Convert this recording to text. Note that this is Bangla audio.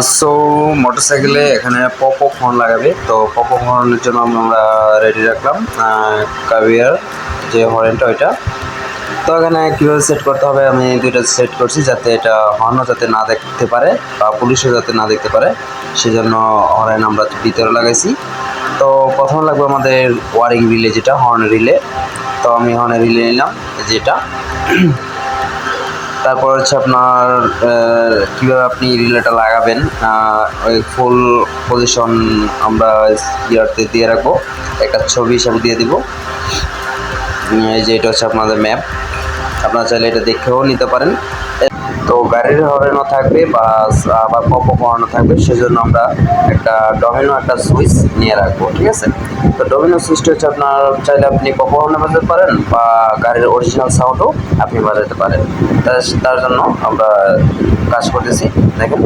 সো মোটরসাইকেলে এখানে পপ অফ হর্ন লাগাবে, তো পপ অফ হর্নের জন্য আমরা রেডি রাখলাম কাভিয়ার যে হর্নটা ওইটা। তো এখানে কীভাবে সেট করতে হবে আমি দুইটা সেট করছি, যাতে এটা হর্নও যাতে না দেখতে পারে বা পুলিশও যাতে না দেখতে পারে, সেজন্য হর্ন আমরা ভিতরে লাগাইছি। তো প্রথমে লাগবে আমাদের ওয়ারিং রিলে, যেটা হর্ন রিলে। তো আমি হর্নের রিলে নিলাম যেটা। তারপর হচ্ছে আপনার কীভাবে আপনি রিলেটা লাগাবেন, ওই ফুল পজিশন আমরা ইয়ারতে দিয়ে রাখবো, একটা ছবি হিসাবে দিয়ে দিব। এই যে এটা হচ্ছে আপনাদের ম্যাপ, আপনারা চাইলে এটা দেখেও নিতে পারেন। তো গাড়ির হর্নও থাকবে বা আবার পপ অফ হর্নও থাকবে, সেজন্য আমরা একটা ডমিনো একটা সুইচ নিয়ে রাখবো, ঠিক আছে। তো ডমিনো সুইচটা হচ্ছে আপনার চাইলে আপনি পপ হর্নে বাজাতে পারেন বা গাড়ির অরিজিনাল সাউন্ডও আপনি বাজাতে পারেন। তার জন্য আমরা কাজ করতেছি, দেখেন।